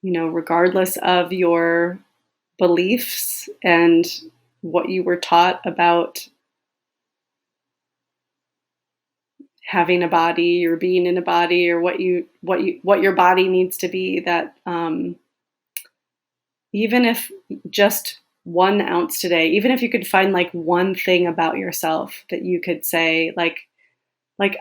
regardless of your beliefs and what you were taught about having a body or being in a body, or what your body needs to be, that even if just 1 ounce today, even if you could find like one thing about yourself that you could say, like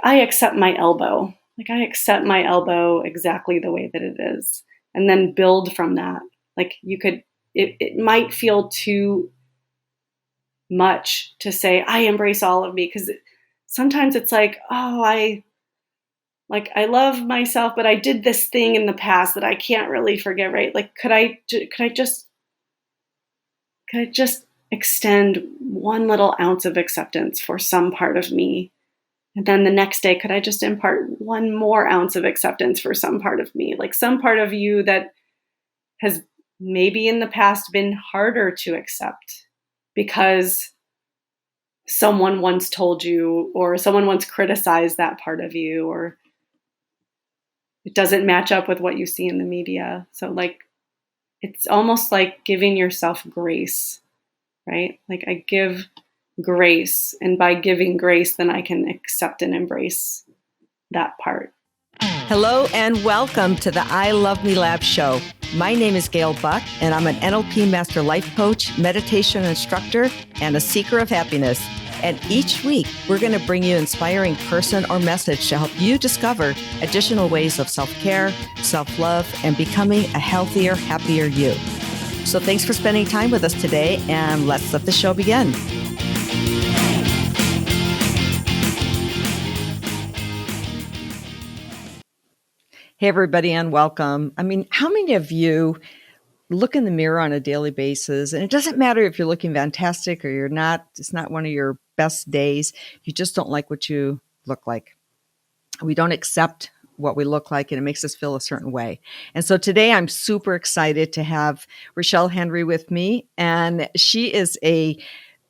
I accept my elbow, like I accept my elbow exactly the way that it is, and then build from that. Like it might feel too much to say I embrace all of me, because sometimes it's like, oh, I love myself, but I did this thing in the past that I can't really forget, right? Like, could I just extend 1 little ounce of acceptance for some part of me? And then the next day, could I just impart 1 more ounce of acceptance for some part of me? Like some part of you that has maybe in the past been harder to accept because someone once told you, or someone once criticized that part of you, or it doesn't match up with what you see in the media. So like, it's almost like giving yourself grace, right? Like I give grace, and by giving grace, then I can accept and embrace that part. Hello and welcome to the I Love Me Lab show. My name is Gail Buck, and I'm an NLP Master Life Coach, meditation instructor, and a seeker of happiness. And each week, we're going to bring you an inspiring person or message to help you discover additional ways of self-care, self-love, and becoming a healthier, happier you. So thanks for spending time with us today, and let's let the show begin. Hey, everybody, and welcome. I mean, how many of you look in the mirror on a daily basis, and it doesn't matter if you're looking fantastic or you're not, it's not one of your best days, you just don't like what you look like. We don't accept what we look like, and it makes us feel a certain way. And so today I'm super excited to have Richele Henry with me, and she is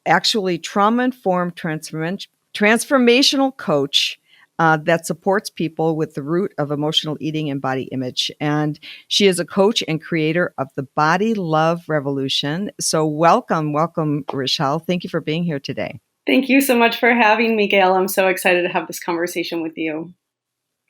actually trauma-informed transformational coach that supports people with the root of emotional eating and body image. And she is a coach and creator of the Body Love Revolution. So welcome, Richele. Thank you for being here today. Thank you so much for having me, Gail. I'm so excited to have this conversation with you.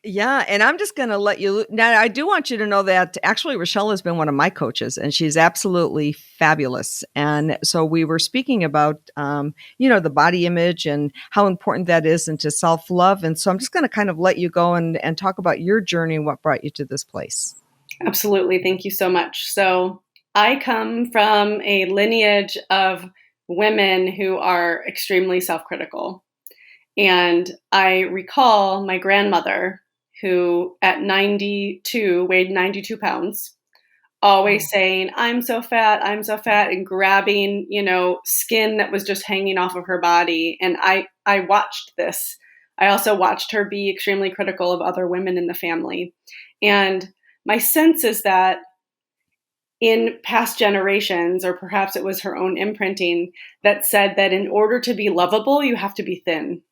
Yeah, and I'm just going to let you now. I do want you to know that actually Richele has been one of my coaches, and she's absolutely fabulous. And so we were speaking about, the body image and how important that is into self-love. And so I'm just going to kind of let you go and talk about your journey and what brought you to this place. Absolutely. Thank you so much. So I come from a lineage of women who are extremely self-critical. And I recall my grandmother, who at 92 weighed 92 pounds, always saying, I'm so fat, and grabbing, skin that was just hanging off of her body. And I watched this. I also watched her be extremely critical of other women in the family. And my sense is that in past generations, or perhaps it was her own imprinting, that said that in order to be lovable, you have to be thin.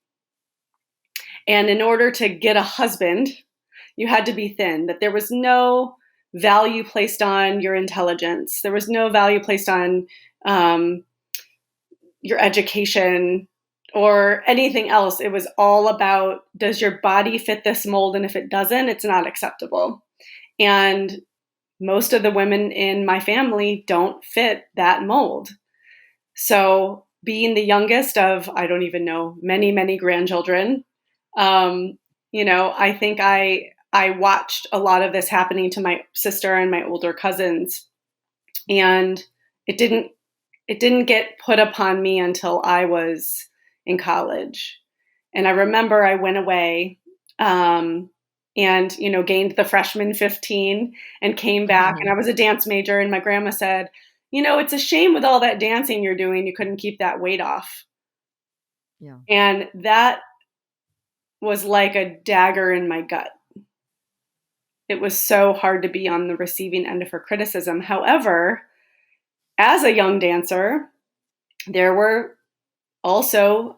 And in order to get a husband, you had to be thin, that there was no value placed on your intelligence. There was no value placed on your education or anything else. It was all about, does your body fit this mold? And if it doesn't, it's not acceptable. And most of the women in my family don't fit that mold. So being the youngest of, I don't even know, many, many grandchildren, I think I watched a lot of this happening to my sister and my older cousins, and it didn't get put upon me until I was in college. And I remember I went away, and, gained the freshman 15 and came back, and I was a dance major, and my grandma said, it's a shame with all that dancing you're doing, you couldn't keep that weight off. Yeah. And that was like a dagger in my gut. It was so hard to be on the receiving end of her criticism. However, as a young dancer, there were also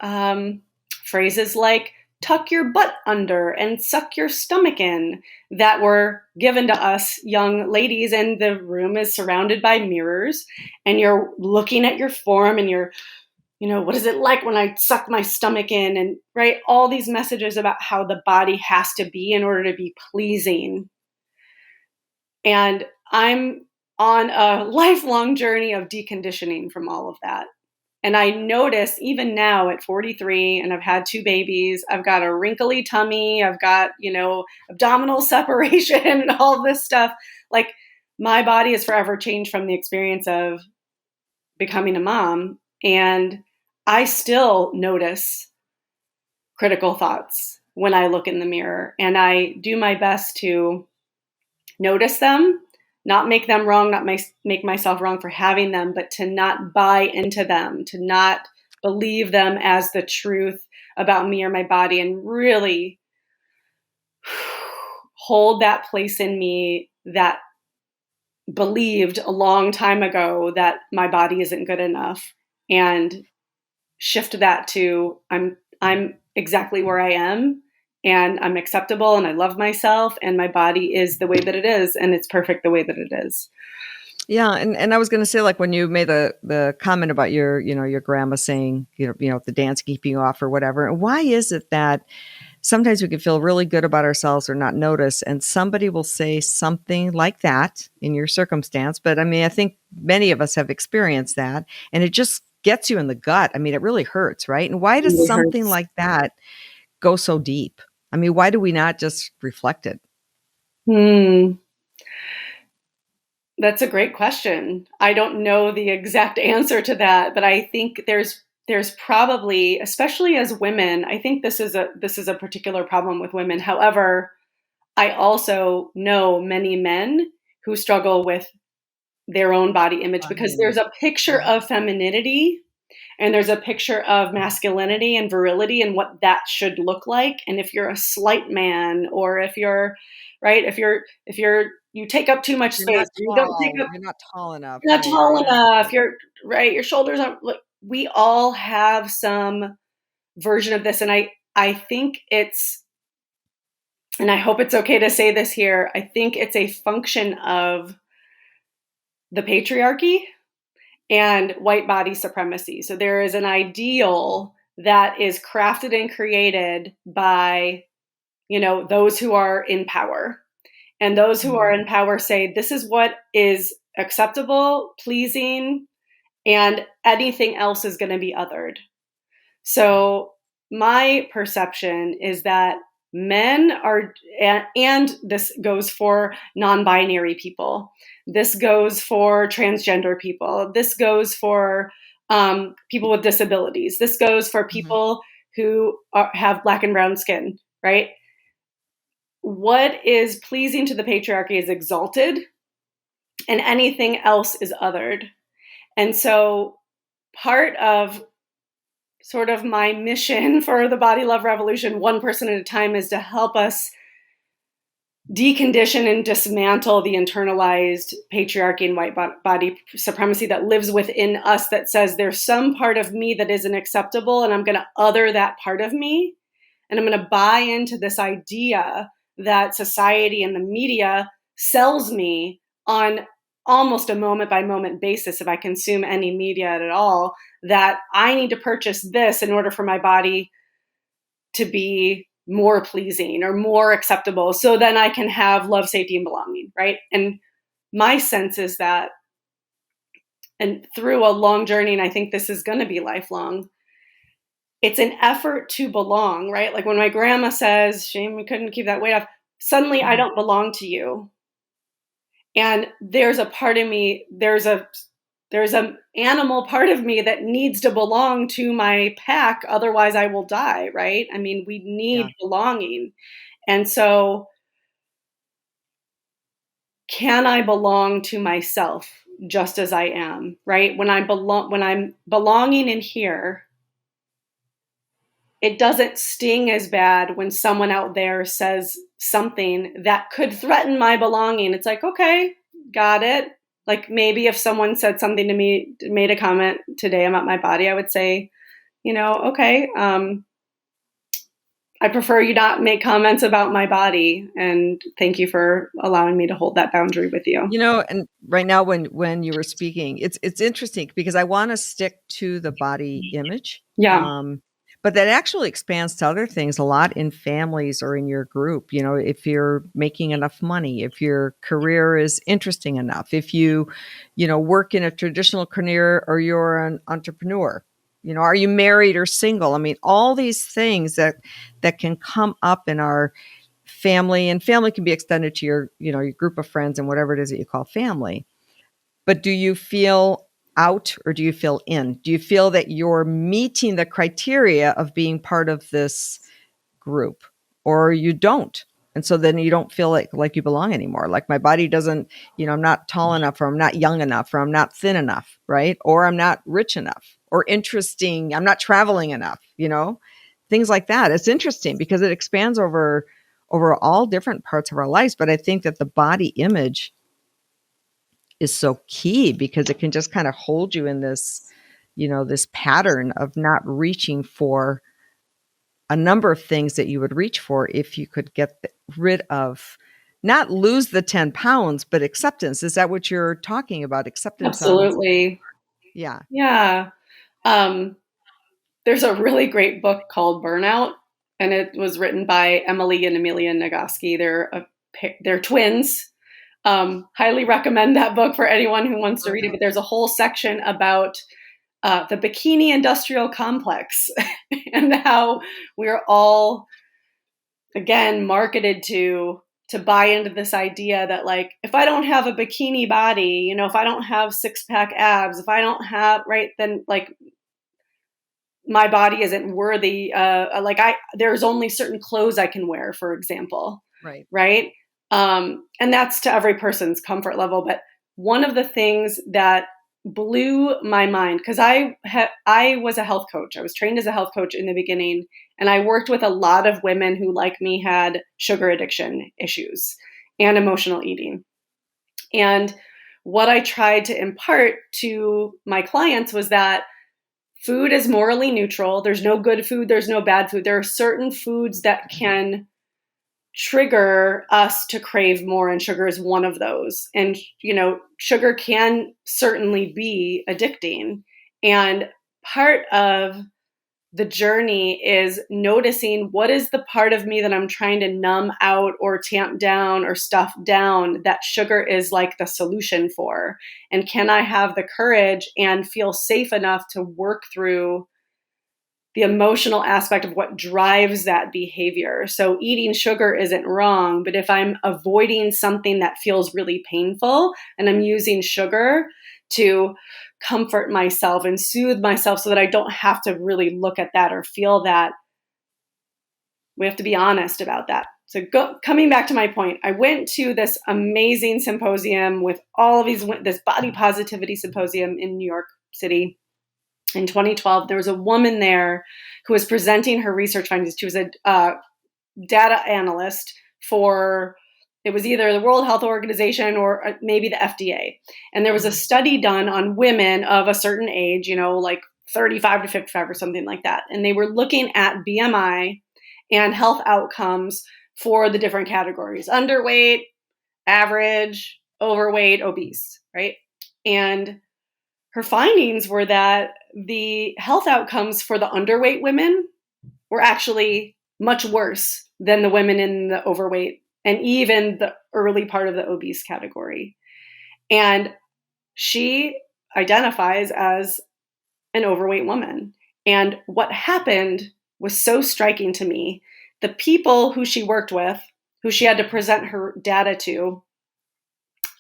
phrases like, tuck your butt under and suck your stomach in that were given to us young ladies. And the room is surrounded by mirrors and you're looking at your form and you're, what is it like when I suck my stomach in? And right, all these messages about how the body has to be in order to be pleasing. And I'm on a lifelong journey of deconditioning from all of that. And I notice even now at 43, and I've had 2 babies, I've got a wrinkly tummy, I've got, abdominal separation and all this stuff. Like my body is forever changed from the experience of becoming a mom. And I still notice critical thoughts when I look in the mirror, and I do my best to notice them, not make them wrong, not make myself wrong for having them, but to not buy into them, to not believe them as the truth about me or my body, and really hold that place in me that believed a long time ago that my body isn't good enough, and shift that to I'm exactly where I am, and I'm acceptable, and I love myself, and my body is the way that it is, and it's perfect the way that it is. Yeah, and I was going to say, like when you made the comment about your grandma saying, the dance keeping you off or whatever. Why is it that sometimes we can feel really good about ourselves or not notice, and somebody will say something like that in your circumstance? But I mean, I think many of us have experienced that, and it just gets you in the gut. I mean, it really hurts, right? And why It does really something hurts. like that go so deep? I mean, why do we not just reflect it? That's a great question. I don't know the exact answer to that, but I think there's probably, especially as women, I think this is a particular problem with women. However, I also know many men who struggle with their own body image, Body because there's image. a picture of femininity and there's a picture of masculinity and virility and what that should look like. And if you're a slight man, or if you're right, if you take up too much You're not space, you don't take tall. up, You're not tall enough, you're not right? Or tall you're not. enough, you're right, your shoulders aren't, look, we all have some version of this. And I think it's, and I hope it's okay to say this here, I think it's a function of the patriarchy and white body supremacy. So there is an ideal that is crafted and created by, those who are in power. And those who are Mhm. in power say, this is what is acceptable, pleasing, and anything else is going to be othered. So my perception is that men are, and this goes for non-binary people, this goes for transgender people, this goes for people with disabilities, this goes for Mhm. people who have black and brown skin, right? What is pleasing to the patriarchy is exalted, and anything else is othered. And so part of sort of my mission for the Body Love Revolution, one person at a time, is to help us decondition and dismantle the internalized patriarchy and white body supremacy that lives within us, that says there's some part of me that isn't acceptable, and I'm going to other that part of me. And I'm going to buy into this idea that society and the media sells me on almost a moment by moment basis, if I consume any media at all, that I need to purchase this in order for my body to be more pleasing or more acceptable, so then I can have love, safety, and belonging, right? And my sense is that, and through a long journey, and I think this is going to be lifelong, it's an effort to belong, right? Like when my grandma says, shame we couldn't keep that weight off, suddenly I Mhm. don't belong to you. And there's a part of me, there's an animal part of me that needs to belong to my pack, otherwise I will die, right? I mean, we Yeah. need belonging. And so, can I belong to myself just as I am, right? When I'm belonging in here, it doesn't sting as bad when someone out there says something that could threaten my belonging. It's like, okay, got it. Like maybe if someone said something to me, made a comment today about my body, I would say, okay, I prefer you not make comments about my body. And thank you for allowing me to hold that boundary with you. And right now when you were speaking, it's interesting because I want to stick to the body image. Yeah, But that actually expands to other things a lot in families or in your group. If you're making enough money, if your career is interesting enough, if you work in a traditional career or you're an entrepreneur, are you married or single? I mean, all these things that can come up in our family, and family can be extended to your group of friends and whatever it is that you call family. But do you feel out or do you feel in? Do you feel that you're meeting the criteria of being part of this group, or you don't? And so then you don't feel like you belong anymore. Like my body doesn't, I'm not tall enough, or I'm not young enough, or I'm not thin enough, right? Or I'm not rich enough or interesting. I'm not traveling enough, things like that. It's interesting because it expands over all different parts of our lives. But I think that the body image is so key because it can just kind of hold you in this pattern of not reaching for a number of things that you would reach for if you could get rid of, not lose the 10 pounds, but acceptance. Is that what you're talking about? Acceptance of, absolutely. yeah. Yeah. Um, there's a really great book called Burnout, and it was written by Emily and Amelia Nagoski. They're twins. Highly recommend that book for anyone who wants to read it. But there's a whole section about the bikini industrial complex and how we're all, again, marketed to buy into this idea that, like, if I don't have a bikini body, if I don't have six-pack abs, if I don't have, right, then like my body isn't worthy. There's only certain clothes I can wear, for example. Right. Right. And that's to every person's comfort level. But one of the things that blew my mind, because I was a health coach. I was trained as a health coach in the beginning, and I worked with a lot of women who, like me, had sugar addiction issues and emotional eating. And what I tried to impart to my clients was that food is morally neutral. There's no good food, there's no bad food. There are certain foods that can trigger us to crave more, and sugar is one of those. And sugar can certainly be addicting, and part of the journey is noticing what is the part of me that I'm trying to numb out or tamp down or stuff down that sugar is like the solution for. And can I have the courage and feel safe enough to work through the emotional aspect of what drives that behavior? So eating sugar isn't wrong, but if I'm avoiding something that feels really painful and I'm using sugar to comfort myself and soothe myself so that I don't have to really look at that or feel that, we have to be honest about that. So coming back to my point, I went to this amazing symposium with all of this body positivity symposium in New York City in 2012. There was a woman there who was presenting her research findings. She was a data analyst for, it was either the World Health Organization or maybe the FDA. And there was a study done on women of a certain age, like 35 to 55 or something like that. And they were looking at BMI and health outcomes for the different categories: underweight, average, overweight, obese, right? And her findings were that the health outcomes for the underweight women were actually much worse than the women in the overweight and even the early part of the obese category. And she identifies as an overweight woman. And what happened was so striking to me. The people who she worked with, who she had to present her data to,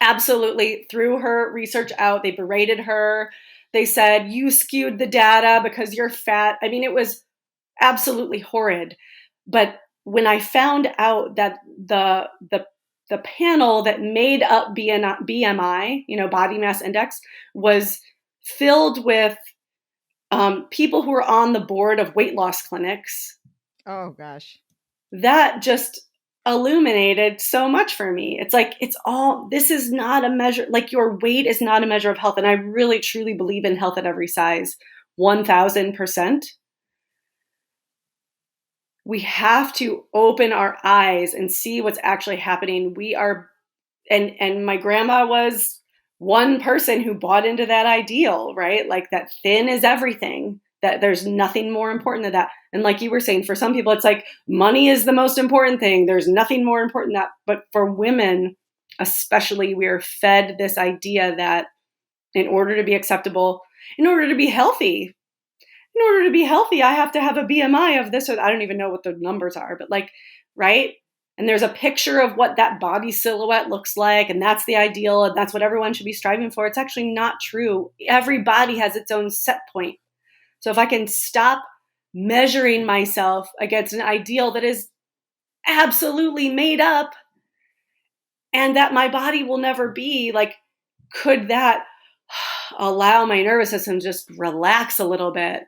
absolutely threw her research out. They berated her. They said, you skewed the data because you're fat. I mean, it was absolutely horrid. But when I found out that the panel that made up BMI, body mass index, was filled with people who were on the board of weight loss clinics. Oh gosh. That just illuminated so much for me. It's like, this is not a measure, like your weight is not a measure of health. And I really, truly believe in health at every size, 1000%. we have to open our eyes and see what's actually happening. We are, and my grandma was one person who bought into that ideal, right? Like that thin is everything, that there's nothing more important than that. And like you were saying, for some people, it's like money is the most important thing. There's nothing more important than that. But for women, especially, we are fed this idea that in order to be acceptable, in order to be healthy, I have to have a BMI of this, or I don't even know what the numbers are, but like, right? And there's a picture of what that body silhouette looks like, and that's the ideal, and that's what everyone should be striving for. It's actually not true. Every body has its own set point. So if I can stop measuring myself against an ideal that is absolutely made up and that my body will never be, like, could that allow my nervous system to just relax a little bit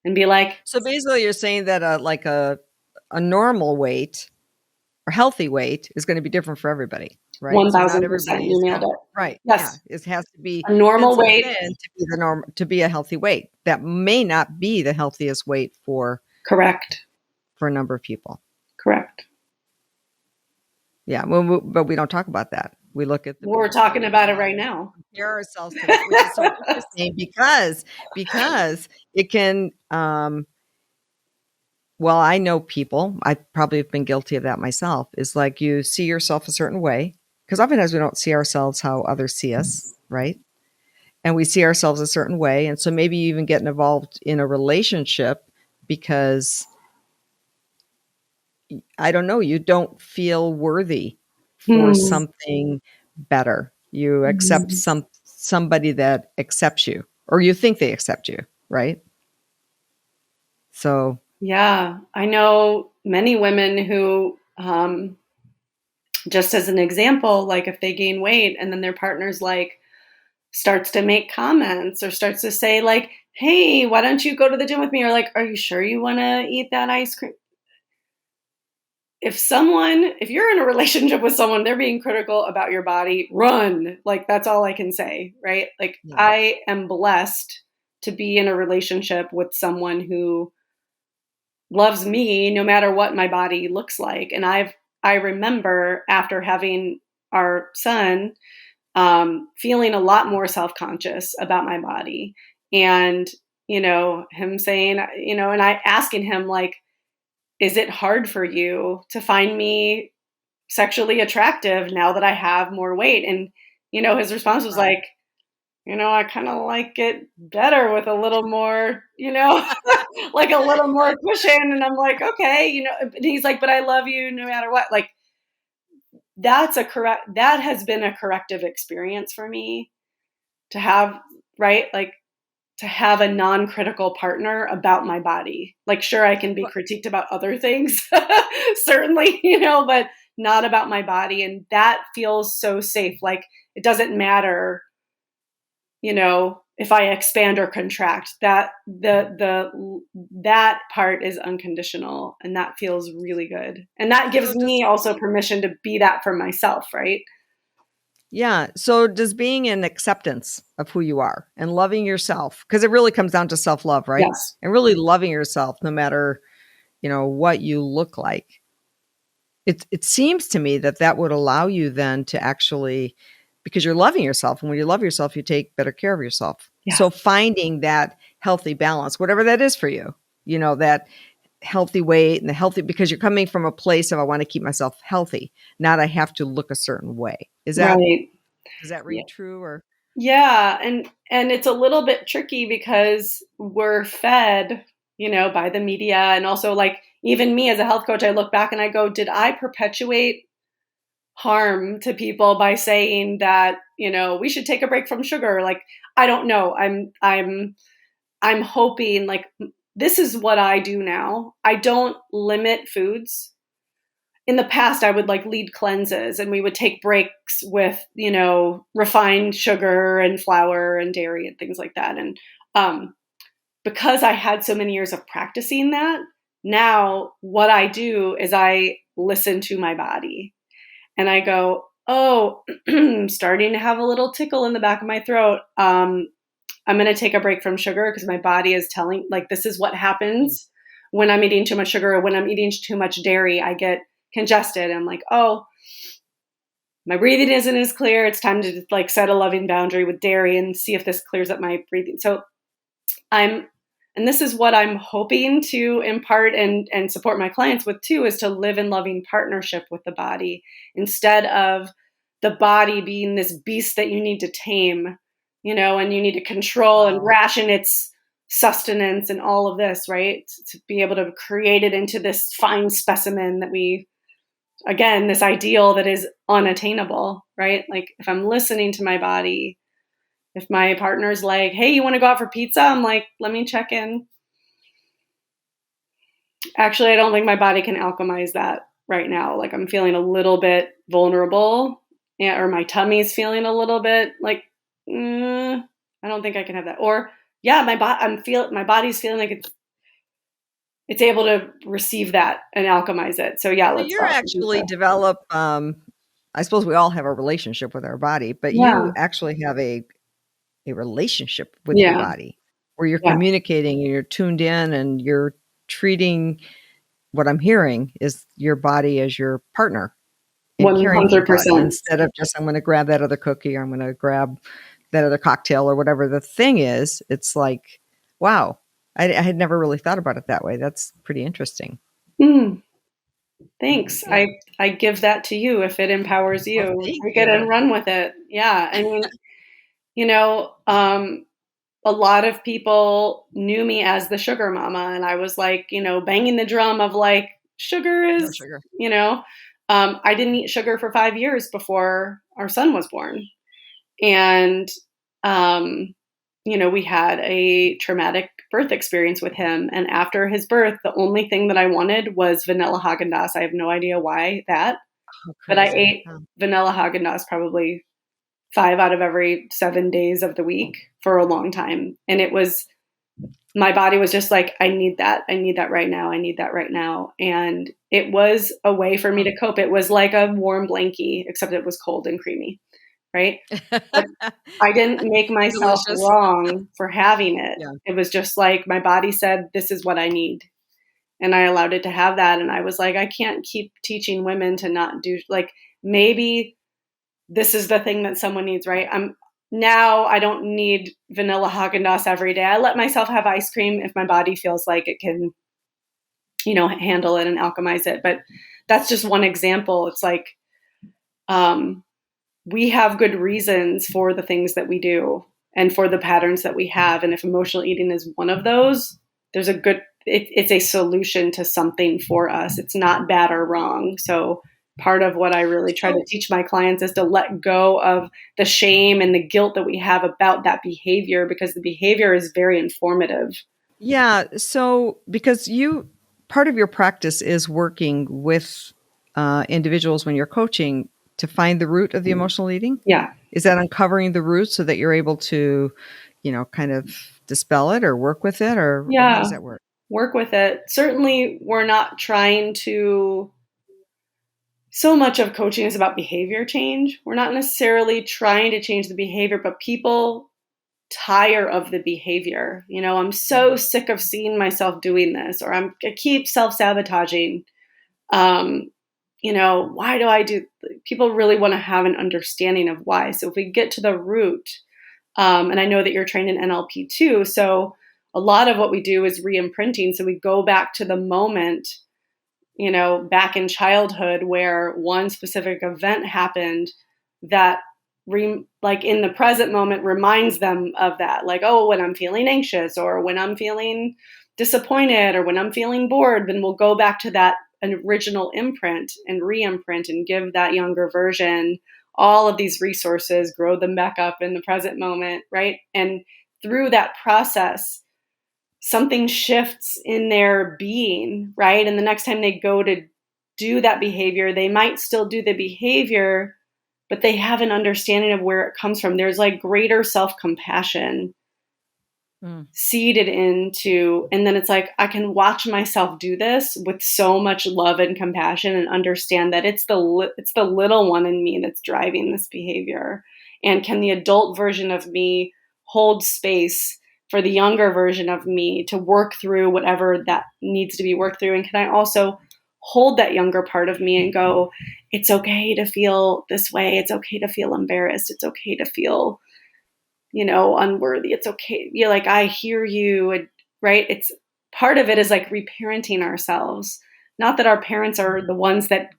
and be like, So basically you're saying that like a normal weight or healthy weight is going to be different for everybody, right? So not 1000%, everybody you is nailed it. right. Yeah, Yes. it has to be A normal penciled weight. in to be the norm, to be a healthy weight. That may not be the healthiest weight for Correct. a number of people. Correct. Yeah, but we don't talk about that. We look at the We're picture talking about it right now. compare ourselves to that, which is so interesting because it can well, I know people, I probably have been guilty of that myself, is like you see yourself a certain way, because oftentimes we don't see ourselves how others see us, right? And we see ourselves a certain way. And so maybe you even get involved in a relationship because, I don't know, you don't feel worthy for Hmm. something better. You accept somebody that accepts you, or you think they accept you, right? So Yeah, I know many women who, just as an example, like if they gain weight and then their partner's like, starts to make comments or starts to say like, hey, why don't you go to the gym with me? Or like, are you sure you want to eat that ice cream? If you're in a relationship with someone, they're being critical about your body, run. Like, that's all I can say, right? Like, yeah. I am blessed to be in a relationship with someone who loves me no matter what my body looks like. And I remember after having our son, feeling a lot more self-conscious about my body. And, him saying, and I asking him, like, is it hard for you to find me sexually attractive now that I have more weight? And, his response was like, I kind of like it better with a little more, like a little more cushion. And I'm like, okay, and he's like, but I love you no matter what. Like, that has been a corrective experience for me to have, right? Like, to have a non-critical partner about my body. Like, sure, I can be critiqued about other things, certainly, but not about my body. And that feels so safe. Like, it doesn't matter, if I expand or contract. That that part is unconditional, and that feels really good. And that gives me also permission to be that for myself, right? Yeah. So does being in acceptance of who you are and loving yourself, because it really comes down to self-love, right? Yes. And really loving yourself no matter, what you look like. It seems to me that that would allow you then to actually, because you're loving yourself, and when you love yourself, you take better care of yourself. Yeah. So finding that healthy balance, whatever that is for you, that healthy weight and the healthy, because you're coming from a place of, I want to keep myself healthy, not I have to look a certain way. Does that Right. read true? Or Yeah, and it's a little bit tricky because we're fed, by the media, and also, like, even me as a health coach, I look back and I go, did I perpetuate harm to people by saying that, we should take a break from sugar? Like, I don't know. I'm hoping, like, this is what I do now. I don't limit foods. In the past, I would like lead cleanses, and we would take breaks with, refined sugar and flour and dairy and things like that. And because I had so many years of practicing that, now what I do is I listen to my body and I go, oh, starting to have a little tickle in the back of my throat. I'm going to take a break from sugar because my body is telling, like, this is what happens when I'm eating too much sugar or when I'm eating too much dairy, I get congested. I'm like, oh, my breathing isn't as clear. It's time to like set a loving boundary with dairy and see if this clears up my breathing. So and this is what I'm hoping to impart and support my clients with too, is to live in loving partnership with the body instead of the body being this beast that you need to tame, and you need to control and Wow. ration its sustenance and all of this, right? To be able to create it into this fine specimen that again, this ideal that is unattainable, right? Like if I'm listening to my body, if my partner's like, hey, you want to go out for pizza? I'm like, let me check in. Actually, I don't think my body can alchemize that right now. Like I'm feeling a little bit vulnerable, or my tummy's feeling a little bit like, I don't think I can have that. Or yeah, my body's feeling like it's able to receive that and alchemize it. So yeah, So let's you're go. actually develop, I suppose we all have a relationship with our body, but you Yeah. actually have a relationship with your Yeah. body where you're Yeah. communicating and you're tuned in and you're treating what I'm hearing is your body as your partner and caring for your body 100%. instead of just, I'm going to grab that other cookie or I'm going to grab that other cocktail or whatever the thing is. It's like, wow, I had never really thought about it that way. That's pretty interesting. Mm, thanks. Yeah. I give that to you if it empowers Well, you. thank Take it and you. run with it. Yeah. I mean, you know, um, a lot of people knew me as the sugar mama, and I was like, banging the drum of like, sugar No is, sugar. I didn't eat sugar for 5 years before our son was born. And, um, we had a traumatic birth experience with him. And after his birth, the only thing that I wanted was vanilla Haagen-Dazs. I have no idea why that, Oh, but I crazy. ate Oh. vanilla Haagen-Dazs probably 5 out of every 7 days of the week for a long time. And my body was just like, I need that. I need that right now. I need that right now. And it was a way for me Oh. to cope. It was like a warm blankie, except it was cold and creamy, right? But I didn't make myself Delicious. wrong for having it. Yeah. It was just like my body said, this is what I need. And I allowed it to have that. And I was like, I can't keep teaching women to not do, like, maybe this is the thing that someone needs, right? I don't need vanilla Haagen-Dazs every day. I let myself have ice cream if my body feels like it can, handle it and alchemize it. But that's just one example. It's like, we have good reasons for the things that we do and for the patterns that we have. And if emotional eating is one of those, it's a solution to something for us. It's not bad or wrong. So part of what I really try to So, teach my clients is to let go of the shame and the guilt that we have about that behavior, because the behavior is very informative. yeah. So, because part of your practice is working with individuals when you're coaching to find the root of the emotional eating. Yeah. Is that uncovering the root so that you're able to, kind of dispel it or work with it, or how does Yeah. that work? Work with it. Certainly, we're not trying to. So much of coaching is about behavior change. We're not necessarily trying to change the behavior, but people tire of the behavior. I'm so sick of seeing myself doing this, or I keep self-sabotaging. Why do I do? People really want to have an understanding of why. So if we get to the root, and I know that you're trained in NLP too, so a lot of what we do is re-imprinting. So we go back to the moment, back in childhood where one specific event happened that like in the present moment reminds them of that. Like, oh, when I'm feeling anxious or when I'm feeling disappointed or when I'm feeling bored, then we'll go back to that original imprint and re-imprint and give that younger version all of these resources, grow them back up in the present moment, right? And through that process, something shifts in their being, right? And the next time they go to do that behavior, they might still do the behavior, but they have an understanding of where it comes from. There's like greater self-compassion Mm. seeded into, and then it's like, I can watch myself do this with so much love and compassion and understand that it's the little one in me that's driving this behavior. And can the adult version of me hold space for the younger version of me to work through whatever that needs to be worked through? And can I also hold that younger part of me and go, it's okay to feel this way. It's okay to feel embarrassed. It's okay to feel, unworthy. It's okay. You're like, I hear you. Right. It's part of it is like reparenting ourselves. Not that our parents are the ones that,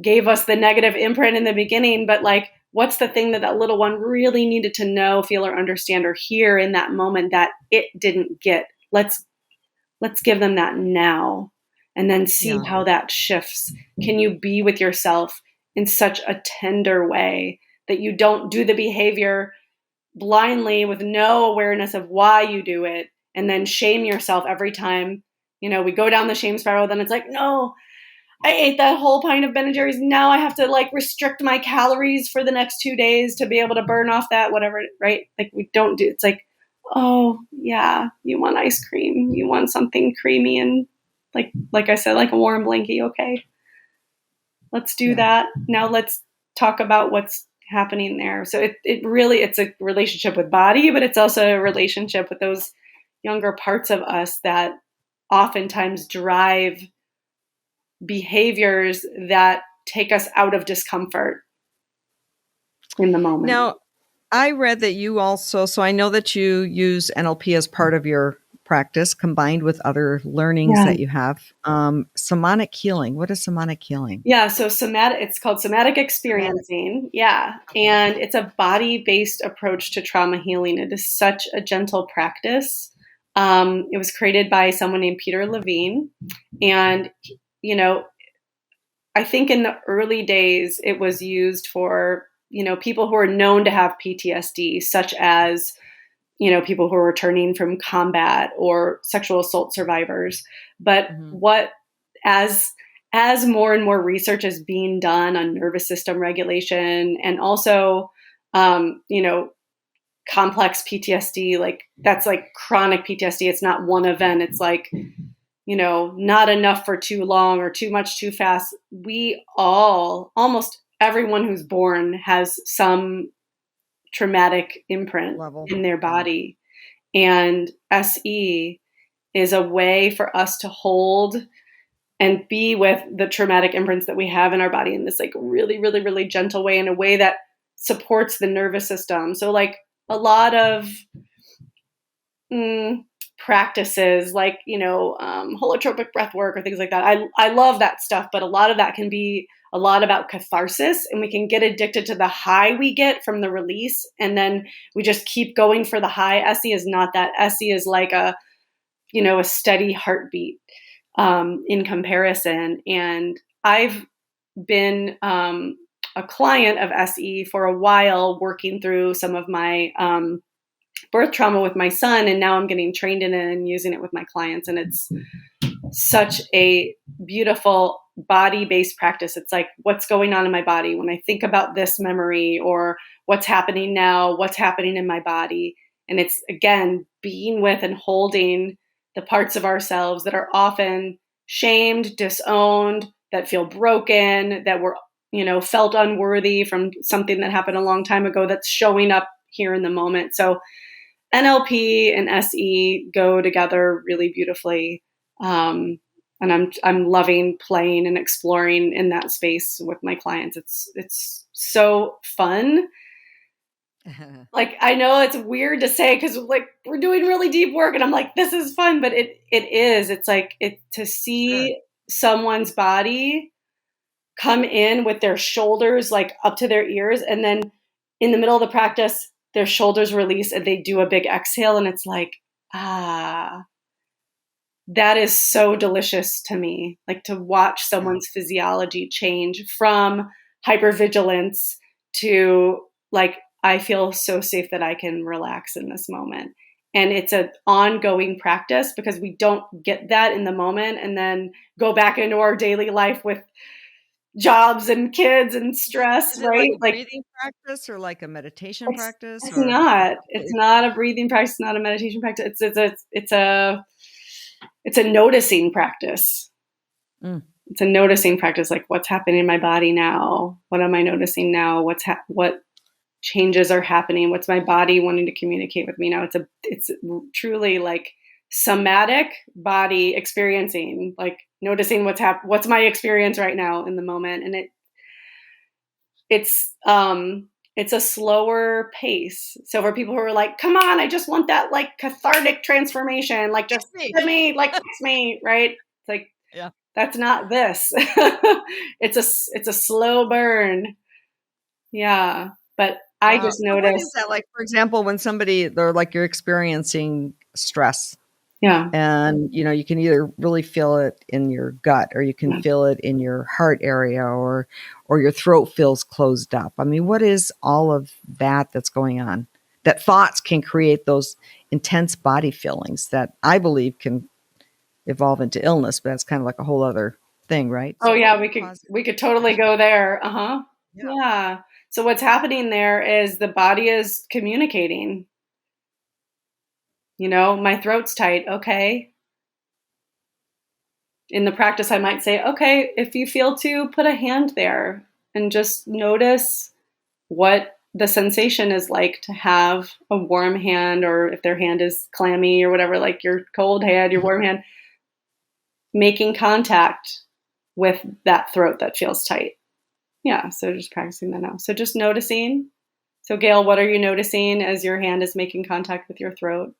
gave us the negative imprint in the beginning, but like, what's the thing that little one really needed to know, feel, or understand, or hear in that moment that it didn't get? Let's give them that now, and then see how that shifts. Can you be with yourself in such a tender way that you don't do the behavior blindly with no awareness of why you do it, and then shame yourself every time, we go down the shame spiral? Then it's like, no, I ate that whole pint of Ben & Jerry's. Now I have to like restrict my calories for the next 2 days to be able to burn off that, whatever, right? Like we don't do, it's like, oh yeah, you want ice cream. You want something creamy and like I said, like a warm blankie. Okay, let's do that. Now let's talk about what's happening there. So it really, it's a relationship with body, but it's also a relationship with those younger parts of us that oftentimes drive behaviors that take us out of discomfort in the moment. Now, I read that you also, so I know that you use NLP as part of your practice combined with other learnings that you have. Somatic healing. What is somatic healing? Yeah, so it's called Somatic Experiencing. Yeah, and it's a body-based approach to trauma healing. It is such a gentle practice. It was created by someone named Peter Levine, and I think in the early days it was used for people who are known to have PTSD, such as people who are returning from combat or sexual assault survivors. But as more and more research is being done on nervous system regulation, and also complex PTSD, like that's like chronic PTSD. It's not one event. It's like not enough for too long or too much too fast. Almost everyone who's born has some traumatic imprint in their body. And SE is a way for us to hold and be with the traumatic imprints that we have in our body in this like really, really, really gentle way, in a way that supports the nervous system. So like a lot of practices like, holotropic breath work or things like that. I love that stuff, but a lot of that can be a lot about catharsis, and we can get addicted to the high we get from the release. And then we just keep going for the high. SE is not that. SE is like a steady heartbeat in comparison. And I've been a client of SE for a while, working through some of my birth trauma with my son, and now I'm getting trained in it and using it with my clients. And it's such a beautiful body-based practice. It's like, what's going on in my body when I think about this memory, or what's happening now, what's happening in my body. And it's, again, being with and holding the parts of ourselves that are often shamed, disowned, that feel broken, that were, felt unworthy from something that happened a long time ago, that's showing up here in the moment. So NLP and SE go together really beautifully. And I'm loving playing and exploring in that space with my clients. It's so fun. Like, I know it's weird to say, because like we're doing really deep work and I'm like, this is fun, but it is. It's like to see someone's body come in with their shoulders like up to their ears, and then in the middle of the practice, their shoulders release and they do a big exhale, and it's like, that is so delicious to me. Like, to watch someone's physiology change from hypervigilance to like, I feel so safe that I can relax in this moment. And it's an ongoing practice, because we don't get that in the moment and then go back into our daily life with jobs and kids and stress, Is it right? like a breathing practice or like a meditation practice? It's not. It's not a breathing practice, not a meditation practice. It's a noticing practice. It's a noticing practice, like, what's happening in my body now? What am I noticing now? What changes are happening? What's my body wanting to communicate with me now? It's truly like somatic body experiencing, like noticing what's my experience right now in the moment. And it's a slower pace. So for people who are like, come on, I just want that like cathartic transformation, like just hit me, like fix me, right? It's like, Yeah. that's not this. It's a slow burn. Yeah. But I just So what is noticed. that like? For example, when they're like you're experiencing stress, Yeah. and you can either really feel it in your gut, or you can Yeah. feel it in your heart area, or your throat feels closed up. I mean, what is all of that that's going on? That thoughts can create those intense body feelings that I believe can evolve into illness, but that's kind of like a whole other thing, right? Oh So what yeah, would cause we could totally go there. Uh-huh. Yeah. Yeah. So what's happening there is the body is communicating. My throat's tight. Okay. In the practice, I might say, okay, if you feel to, put a hand there and just notice what the sensation is like to have a warm hand, or if their hand is clammy or whatever, like your cold hand, your warm hand, making contact with that throat that feels tight. Yeah, so just practicing that now. So just noticing. So Gail, what are you noticing as your hand is making contact with your throat?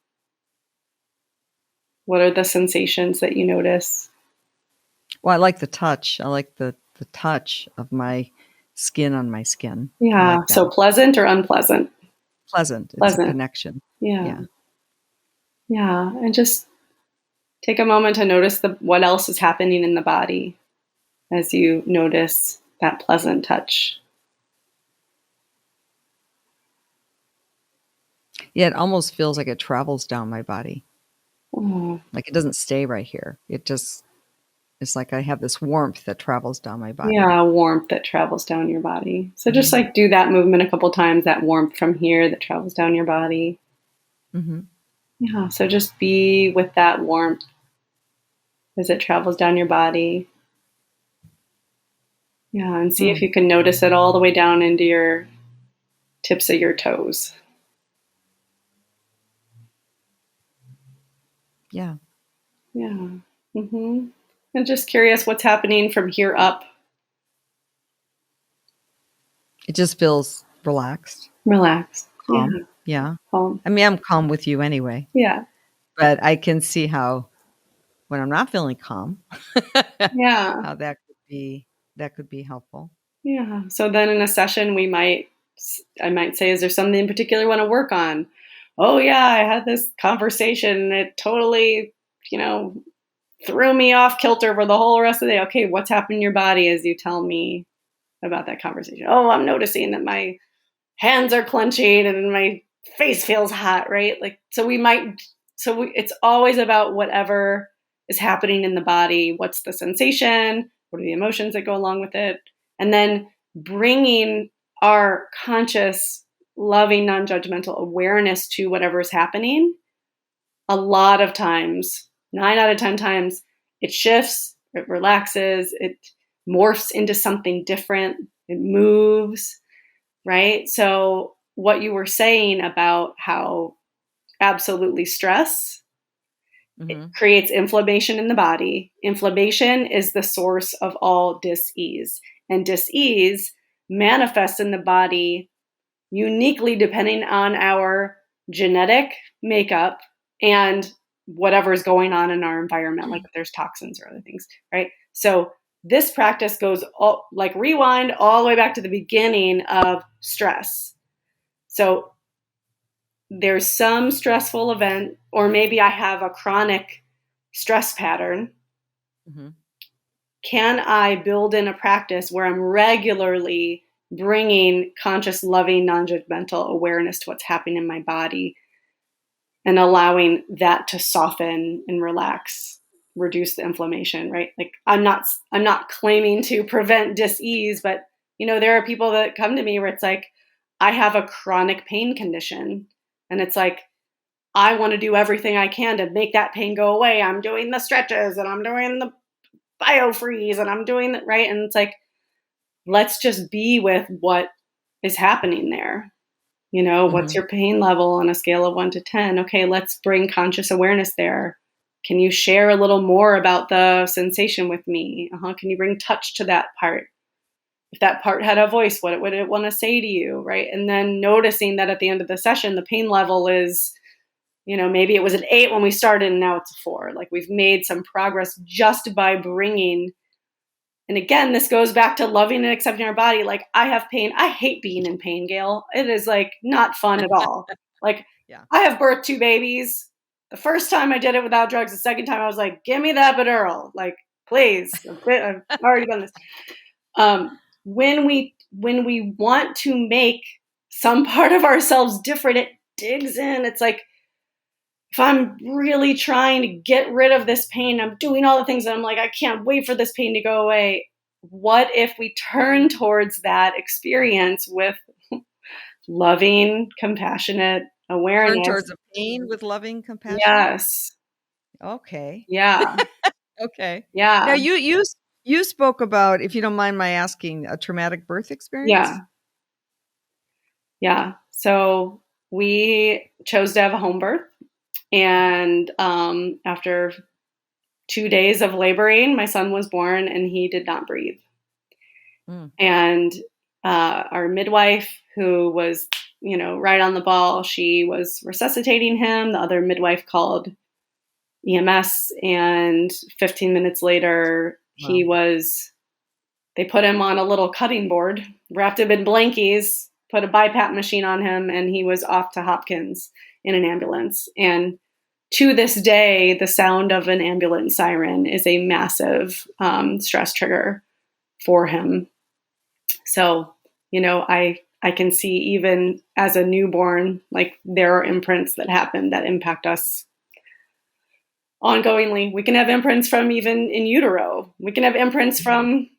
What are the sensations that you notice? Well, I like the touch. I like the touch of my skin on my skin. I Yeah, like that. so pleasant or unpleasant? Pleasant. It's a Pleasant. connection. Yeah. Yeah. Yeah, and just take a moment to notice what else is happening in the body as you notice that pleasant touch. Yeah, it almost feels like it travels down my body. Oh. Like it doesn't stay right here. It's like I have this warmth that travels down my body. Yeah, warmth that travels down your body. So just Mm-hmm. like do that movement a couple times, that warmth from here that travels down your body. Mm-hmm. Yeah, so just be with that warmth as it travels down your body. Yeah, and see if you can notice it all the way down into your tips of your toes. Yeah. Yeah. Mm-hmm. And just curious what's happening from here up. It just feels relaxed, Relaxed. Yeah. calm. Yeah. Calm. I mean, I'm calm with you anyway, Yeah. but I can see how when I'm not feeling calm, Yeah. how that could be helpful. Yeah. So then in a session, I might say, is there something in particular you want to work on? Oh yeah, I had this conversation and it totally, you know, threw me off kilter for the whole rest of the day. Okay, what's happened in your body as you tell me about that conversation? Oh, I'm noticing that my hands are clenching and my face feels hot, right? Like, it's always about whatever is happening in the body. What's the sensation? What are the emotions that go along with it? And then bringing our conscious, loving, non-judgmental awareness to whatever is happening. A lot of times, 9 out of 10 times, it shifts, it relaxes, it morphs into something different, it moves, right? So, what you were saying about how absolutely stress, it Mm-hmm. creates inflammation in the body. Inflammation is the source of all dis-ease, and dis-ease manifests in the body uniquely depending on our genetic makeup and whatever is going on in our environment, like if there's toxins or other things, right? So this practice goes like rewind all the way back to the beginning of stress. So there's some stressful event, or maybe I have a chronic stress pattern. Mm-hmm. Can I build in a practice where I'm regularly bringing conscious, loving, non-judgmental awareness to what's happening in my body and allowing that to soften and relax, reduce the inflammation, right? Like I'm not claiming to prevent dis-ease, but there are people that come to me where it's like, I have a chronic pain condition, and it's like, I want to do everything I can to make that pain go away. I'm doing the stretches and I'm doing the biofreeze and I'm doing that, right? And it's like, let's just be with what is happening there. What's your pain level on a scale of 1 to 10? Okay, let's bring conscious awareness there. Can you share a little more about the sensation with me? Can you bring touch to that part? If that part had a voice, what would it want to say to you, right? And then noticing that at the end of the session, the pain level is, maybe it was an 8 when we started and now it's a 4. Like we've made some progress just by bringing. And again, this goes back to loving and accepting our body. Like I have pain. I hate being in pain, Gail. It is like not fun at all. Like Yeah. I have birthed 2 babies. The first time I did it without drugs. The second time I was like, give me that epidural. Like, please. I've already done this. When we want to make some part of ourselves different, it digs in. It's like, if I'm really trying to get rid of this pain, I'm doing all the things and I'm like, I can't wait for this pain to go away. What if we turn towards that experience with loving, compassionate awareness? Turn towards the pain with loving compassion? Yes. Okay. Yeah. Okay. Yeah. Now you spoke about, if you don't mind my asking, a traumatic birth experience? Yeah. Yeah. So we chose to have a home birth. And after 2 days of laboring, my son was born and he did not breathe. And our midwife, who was, right on the ball, she was resuscitating him. The other midwife called EMS, and 15 minutes later, they put him on a little cutting board, wrapped him in blankies, put a BiPAP machine on him, and he was off to Hopkins in an ambulance. And to this day, the sound of an ambulance siren is a massive stress trigger for him. So, I can see even as a newborn, like there are imprints that happen that impact us ongoingly. We can have imprints from even in utero. We can have imprints from,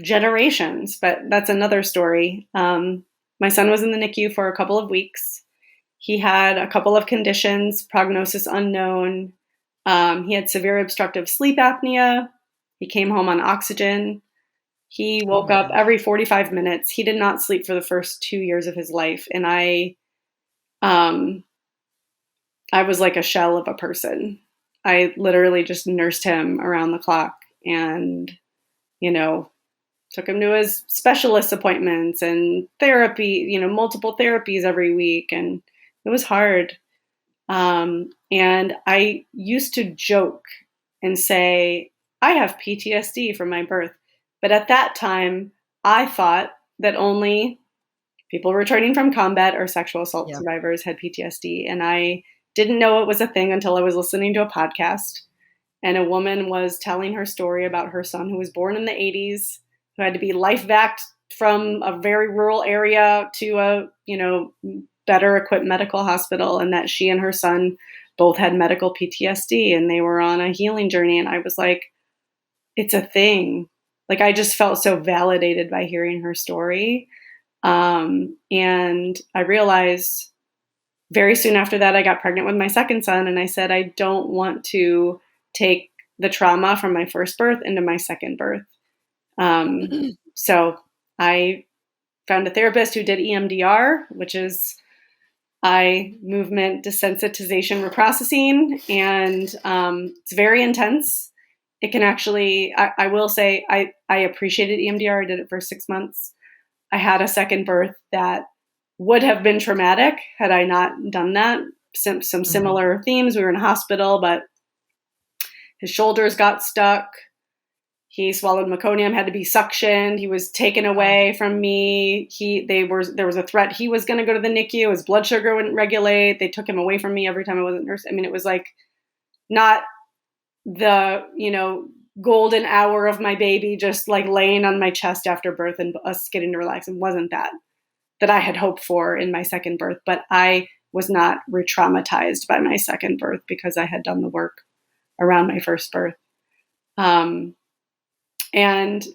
generations, but that's another story. My son was in the NICU for a couple of weeks. He had a couple of conditions, prognosis unknown. He had severe obstructive sleep apnea. He came home on oxygen. He woke up every 45 minutes. He did not sleep for the first 2 years of his life. And I was like a shell of a person. I literally just nursed him around the clock and, took him to his specialist appointments and therapy, multiple therapies every week. And it was hard. And I used to joke and say, I have PTSD from my birth. But at that time, I thought that only people returning from combat or sexual assault survivors had PTSD. And I didn't know it was a thing until I was listening to a podcast. And a woman was telling her story about her son who was born in the 80s, who had to be life vac'd from a very rural area to a, better equipped medical hospital, and that she and her son both had medical PTSD and they were on a healing journey. And I was like, it's a thing. Like I just felt so validated by hearing her story. And I realized very soon after that, I got pregnant with my second son. And I said, I don't want to take the trauma from my first birth into my second birth. So I found a therapist who did EMDR, which is eye movement desensitization reprocessing. And it's very intense. It can actually, I will say, I appreciated EMDR. I did it for 6 months. I had a second birth that would have been traumatic had I not done that. Some similar themes. We were in a hospital, but his shoulders got stuck. He swallowed meconium, had to be suctioned. He was taken away from me. There was a threat he was going to go to the NICU. His blood sugar wouldn't regulate. They took him away from me every time I wasn't nursed. I mean, it was like not the, golden hour of my baby just like laying on my chest after birth and us getting to relax. It wasn't that I had hoped for in my second birth, but I was not re-traumatized by my second birth because I had done the work around my first birth. And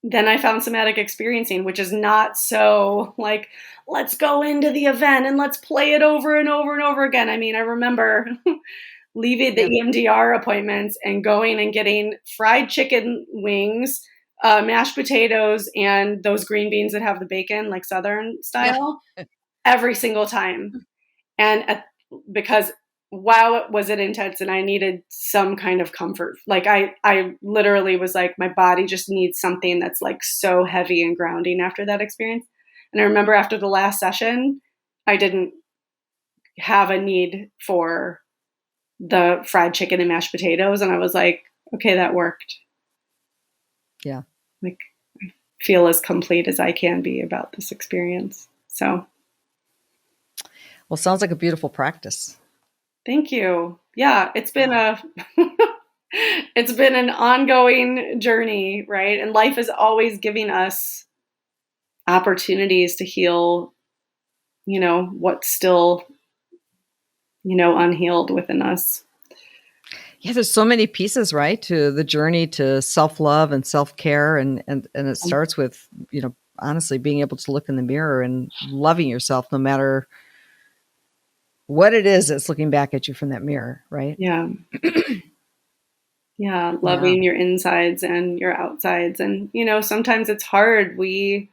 then I found somatic experiencing, which is not so like, let's go into the event and let's play it over and over and over again. I mean, I remember leaving the EMDR appointments and going and getting fried chicken wings mashed potatoes and those green beans that have the bacon, like Southern Yeah. style, every single time. And because wow, was it intense, and I needed some kind of comfort. Like I literally was like, my body just needs something that's like so heavy and grounding after that experience. And I remember after the last session, I didn't have a need for the fried chicken and mashed potatoes. And I was like, okay, that worked. Yeah. Like, I feel as complete as I can be about this experience. So, well, sounds like a beautiful practice. thank you. Yeah, it's been it's been an ongoing journey, right? And life is always giving us opportunities to heal, what's still, unhealed within us. Yeah, there's so many pieces, right, to the journey to self-love and self-care, and it starts with, honestly being able to look in the mirror and loving yourself no matter what it is that's looking back at you from that mirror, right? Yeah. Yeah, Yeah. loving your insides and your outsides. And, sometimes it's hard. We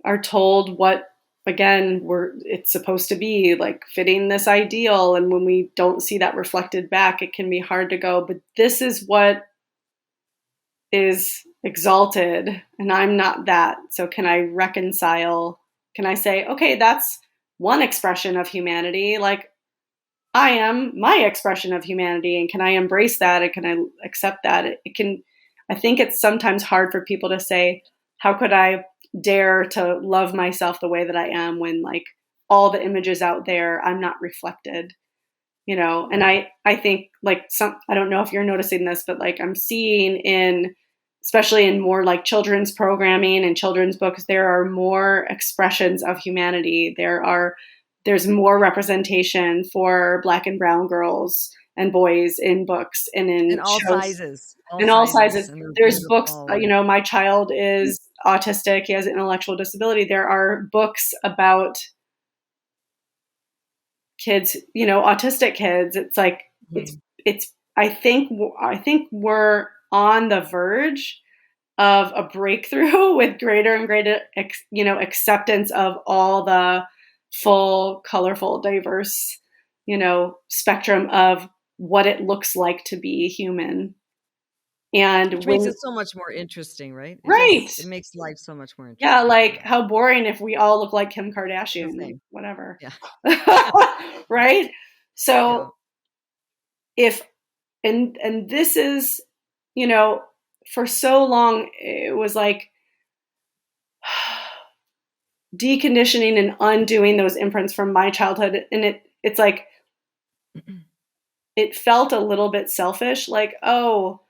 are told what, again, it's supposed to be, like fitting this ideal. And when we don't see that reflected back, it can be hard to go, but this is what is exalted, and I'm not that. So can I reconcile? Can I say, okay, that's one expression of humanity. Like, I am my expression of humanity, and can I embrace that, and can I accept that? I think it's sometimes hard for people to say, how could I dare to love myself the way that I am when, like, all the images out there, I'm not reflected, and I think, like, I don't know if you're noticing this, but like I'm seeing especially in more like children's programming and children's books, there are more expressions of humanity. There's more representation for Black and brown girls and boys in books and in And all shows, sizes, in all sizes. and they're There's books, beautiful. And my child is autistic. He has an intellectual disability. There are books about kids, autistic kids. It's like, it's, I think we're on the verge of a breakthrough with greater and greater, acceptance of all the full, colorful, diverse, spectrum of what it looks like to be human. And which makes when, it so much more interesting, right? right. It makes life so much more Yeah, interesting. like, Yeah. how boring if we all look like Kim The Kardashian, like, same. whatever. Yeah. Right? Yeah. So if and this is, for so long it was like deconditioning and undoing those imprints from my childhood, and it's like it felt a little bit selfish, like, oh,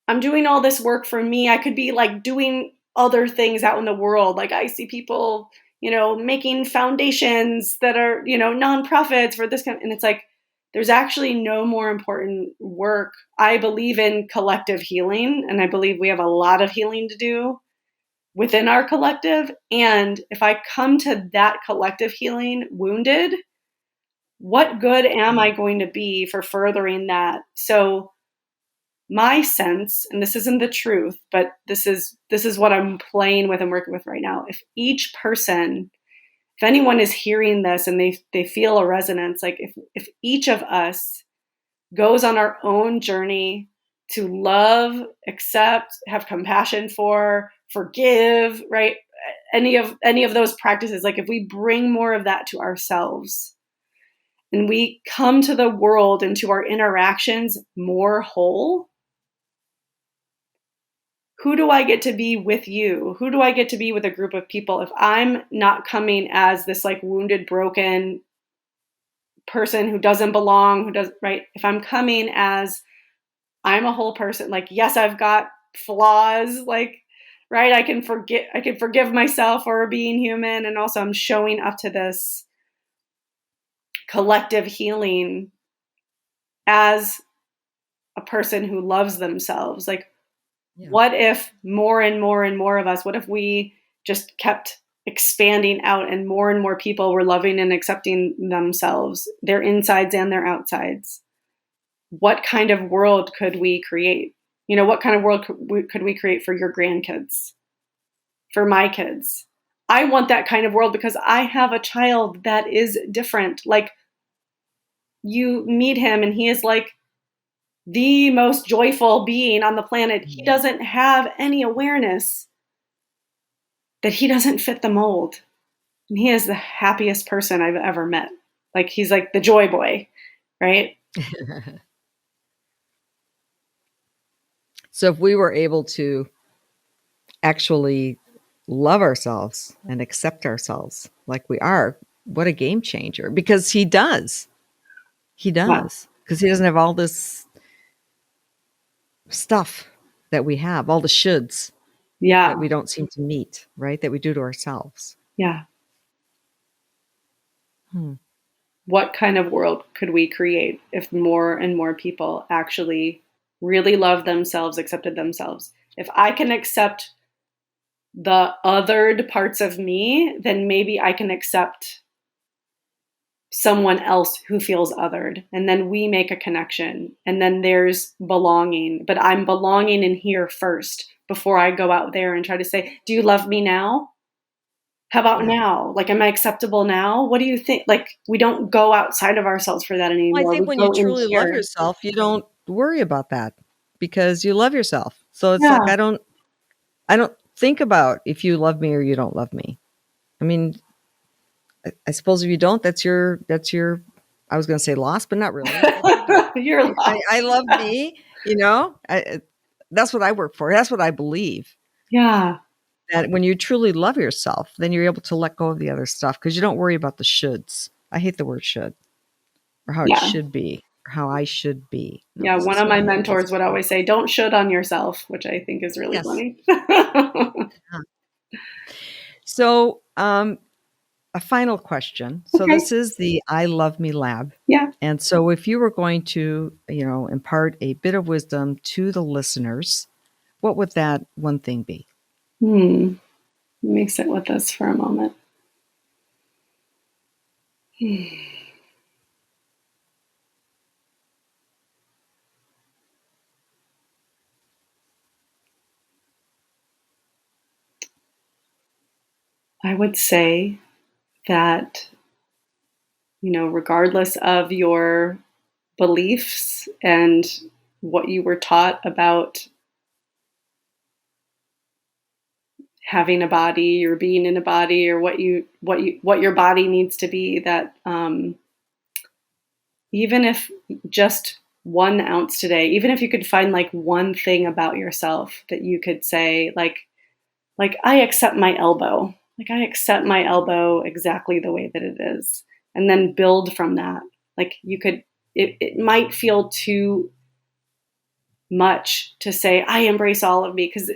I'm doing all this work for me. I could be like doing other things out in the world. Like, I see people, making foundations that are, nonprofits for this kind of, and it's like, there's actually no more important work. I believe in collective healing, and I believe we have a lot of healing to do within our collective. And if I come to that collective healing wounded, what good am I going to be for furthering that? So my sense, and this isn't the truth, but this is what I'm playing with and working with right now. If anyone is hearing this and they feel a resonance, like if each of us goes on our own journey to love, accept, have compassion for, forgive, right? Any of those practices, like if we bring more of that to ourselves and we come to the world and to our interactions more whole, who do I get to be with you? Who do I get to be with a group of people if I'm not coming as this like wounded, broken person who doesn't belong, right? If I'm coming as I'm a whole person, like, yes, I've got flaws, like, right? I can forgive myself for being human. And also I'm showing up to this collective healing as a person who loves themselves. Like, Yeah. what if more and more and more of us, what if we just kept expanding out and more people were loving and accepting themselves, their insides and their outsides? What kind of world could we create? What kind of world could we create for your grandkids, for my kids? I want that kind of world because I have a child that is different. Like, you meet him and he is like the most joyful being on the planet. He doesn't have any awareness that he doesn't fit the mold. And he is the happiest person I've ever met. Like, he's like the joy boy, right? So if we were able to actually love ourselves and accept ourselves like we are, what a game changer. Because he does. He does. Because he doesn't have all this stuff that we have, all the shoulds that we don't seem to meet, right? That we do to ourselves. Yeah. What kind of world could we create if more and more people actually really loved themselves, accepted themselves? If I can accept the othered parts of me, then maybe I can accept someone else who feels othered. And then we make a connection. And then there's belonging. But I'm belonging in here first before I go out there and try to say, do you love me now? How about now? Like, am I acceptable now? What do you think? Like, we don't go outside of ourselves for that anymore. Well, I think We when go you in truly love here. yourself, you don't worry about that because you love yourself. So it's Yeah. like I don't think about if you love me or you don't love me. I mean, I suppose if you don't, that's your I was going to say loss, but not really. You're lost. I love me, that's what I work for. That's what I believe. Yeah. That when you truly love yourself, then you're able to let go of the other stuff because you don't worry about the shoulds. I hate the word should, or how it should be, or how I should be. No, Yeah. this One is of who I my am. mentors would always say, don't should on yourself, which I think is really Yes. funny. So, a final question. So Okay. this is the I Love Me Lab. Yeah. And so if you were going to, impart a bit of wisdom to the listeners, what would that one thing be? Let me sit with this for a moment. I would say that, regardless of your beliefs and what you were taught about having a body or being in a body or what your body needs to be, that even if just 1 ounce today, even if you could find like one thing about yourself that you could say, like I accept my elbow, like I accept my elbow exactly the way that it is, and then build from that. Like, it might feel too much to say I embrace all of me, because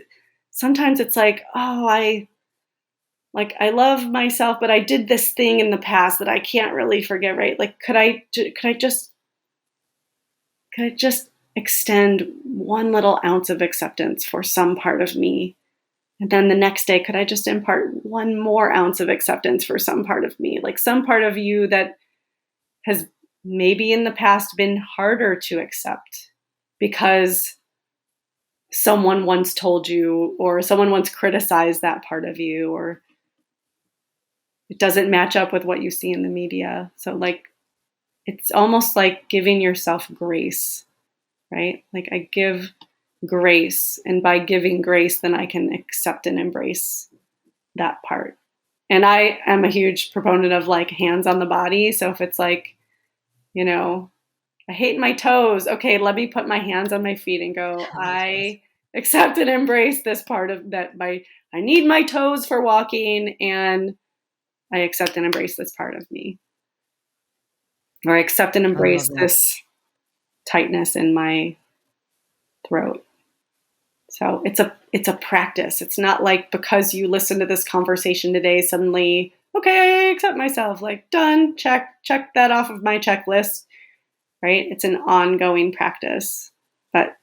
sometimes it's like, oh, I love myself, but I did this thing in the past that I can't really forget, right? Like, could I just extend one little ounce of acceptance for some part of me? And then the next day, could I just impart one more ounce of acceptance for some part of me? Like, some part of you that has maybe in the past been harder to accept because someone once told you, or someone once criticized that part of you, or it doesn't match up with what you see in the media. So, like, it's almost like giving yourself grace, right? Like, I give grace, and by giving grace, then I can accept and embrace that part. And I am a huge proponent of like hands on the body. So if it's like, I hate my toes, okay, let me put my hands on my feet and go, I accept and embrace this part of that. I need my toes for walking, and I accept and embrace this part of me. Or I accept and embrace this tightness in my throat. So it's a practice. It's not like because you listen to this conversation today, suddenly, okay, I accept myself, like, done, check that off of my checklist, right? It's an ongoing practice. But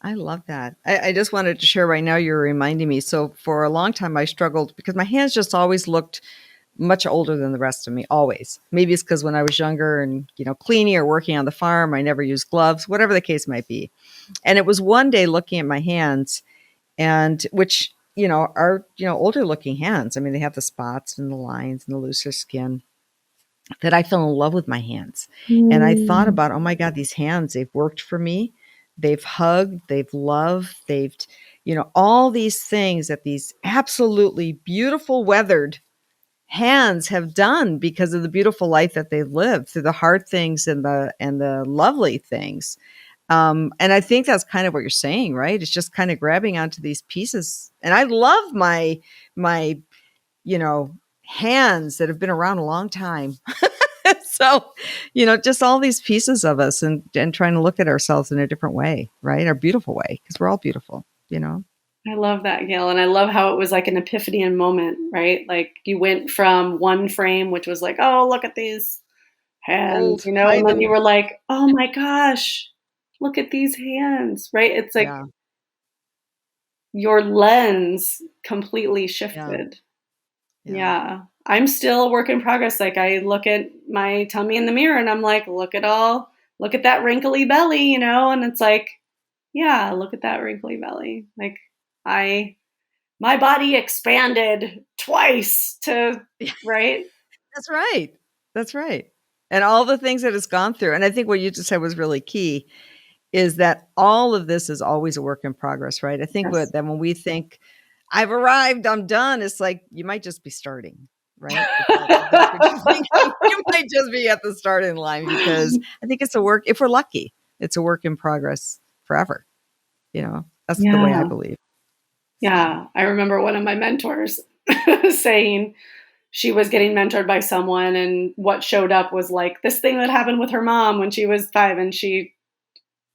I love that. I just wanted to share right now, you're reminding me. So for a long time, I struggled because my hands just always looked much older than the rest of me, always. Maybe it's because when I was younger and, cleaning or working on the farm, I never used gloves, whatever the case might be. And it was one day looking at my hands, and which, are, older looking hands. I mean, they have the spots and the lines and the looser skin, that I fell in love with my hands. And I thought Mm. about, oh my God, these hands, they've worked for me. They've hugged, they've loved, they've, all these things that these absolutely beautiful, weathered hands have done because of the beautiful life that they've lived through the hard things and the lovely things. And I think that's kind of what you're saying, right? It's just kind of grabbing onto these pieces. And I love my, hands that have been around a long time. So, just all these pieces of us, and trying to look at ourselves in a different way, right? Our beautiful way, because we're all beautiful. I love that, Gail. And I love how it was like an epiphany moment, right? Like you went from one frame, which was like, oh, look at these hands, Old, and hide then you them. were like, oh my gosh, look at these hands, right? It's like Yeah. your lens completely Yeah. shifted. Yeah. Yeah. I'm still a work in progress. Like I look at my tummy in the mirror and I'm like, look at that wrinkly belly, and it's like, yeah, look at that wrinkly belly. Like my body expanded twice to, right? That's right. That's right. And all the things that it's gone through. And I think what you just said was really key, is that all of this is always a work in progress, right? I think Yes. that when we think, I've arrived, I'm done, it's like you might just be starting, right? If that's what you're thinking, you might just be at the starting line, because I think it's a work, if we're lucky, it's a work in progress forever. That's the way I Yeah. believe. So, Yeah. I remember one of my mentors saying she was getting mentored by someone, and what showed up was like this thing that happened with her mom when she was 5, and she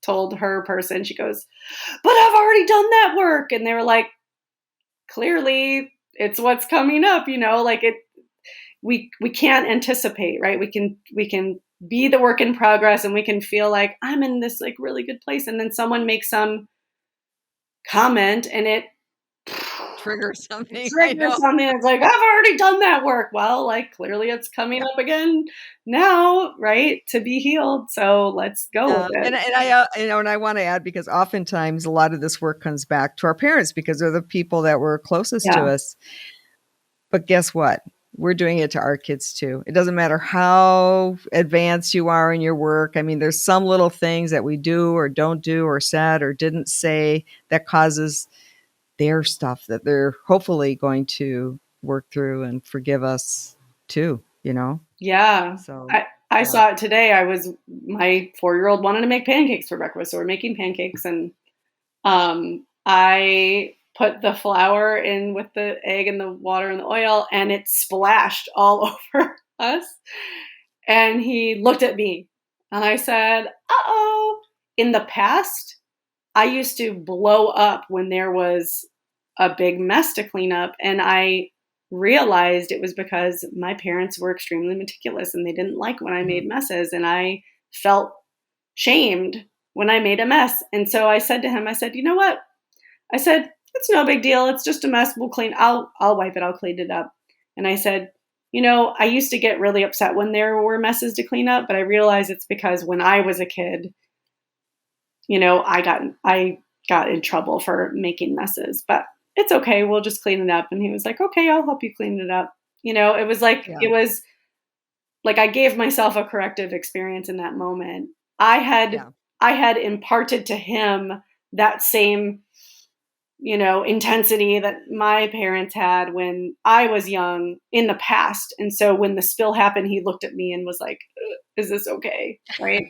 told her person, she goes, but I've already done that work. And they were like, clearly it's what's coming up, like we can't anticipate, right? We can be the work in progress, and we can feel like I'm in this like really good place, and then someone makes some comment and it trigger something. I triggers know. something. It's like, I've already done that work. Well, like clearly it's coming Yeah. up again now, right? To be healed. So let's go with it. And I want to add, because oftentimes a lot of this work comes back to our parents, because they're the people that were closest to Yeah. us. But guess what? We're doing it to our kids too. It doesn't matter how advanced you are in your work. I mean, there's some little things that we do or don't do or said or didn't say that causes their stuff that they're hopefully going to work through and forgive us too. Yeah. So, I yeah. saw it today. My 4-year-old wanted to make pancakes for breakfast. So we're making pancakes, and I put the flour in with the egg and the water and the oil, and it splashed all over us. And he looked at me, and I said, uh-oh. In the past, I used to blow up when there was a big mess to clean up. And I realized it was because my parents were extremely meticulous and they didn't like when I Mhm. made messes. And I felt shamed when I made a mess. And so I said to him, I said, you know what? I said, it's no big deal. It's just a mess. I'll wipe it. I'll clean it up. And I said, I used to get really upset when there were messes to clean up, but I realized it's because when I was a kid, I got in trouble for making messes, but it's okay. We'll just clean it up. And he was like, okay, I'll help you clean it up. Yeah. It was like I gave myself a corrective experience in that moment. I had Yeah. I had imparted to him that same, intensity that my parents had when I was young in the past. And so when the spill happened, he looked at me and was like, is this okay? Right.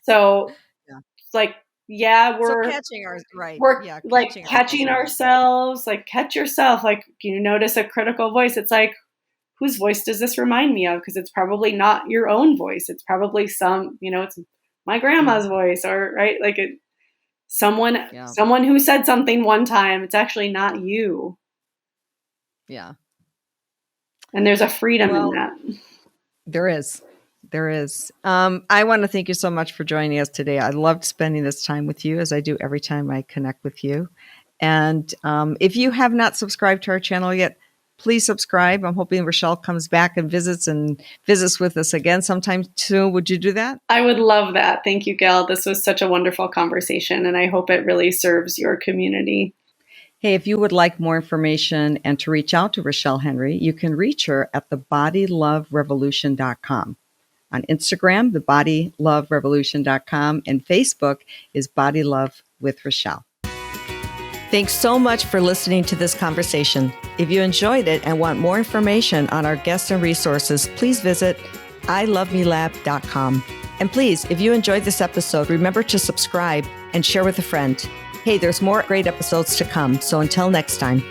So Yeah. it's like, yeah, So we're catching our right. we're Yeah, like catching ourselves catching in that. ourselves, like catch yourself, like you notice a critical voice. It's like, whose voice does this remind me of? Because it's probably not your own voice. It's probably it's my Mhm. grandma's voice, or right, like someone Yeah. someone who said something one time. It's actually not you, Yeah. and there's a freedom in Well, that. there is. There is. I want to thank you so much for joining us today. I loved spending this time with you, as I do every time I connect with you. And if you have not subscribed to our channel yet, Please subscribe. I'm hoping Richele comes back and visits with us again sometime soon. Would you do that? I would love that. Thank you, Gail. This was such a wonderful conversation, and I hope it really serves your community. Hey, if you would like more information and to reach out to Richele Henry, you can reach her at thebodyloverevolution.com. On Instagram, thebodyloverevolution.com, and Facebook is Body Love with Richele. Thanks so much for listening to this conversation. If you enjoyed it and want more information on our guests and resources, please visit ilovemelab.com. And please, if you enjoyed this episode, remember to subscribe and share with a friend. Hey, there's more great episodes to come. So until next time.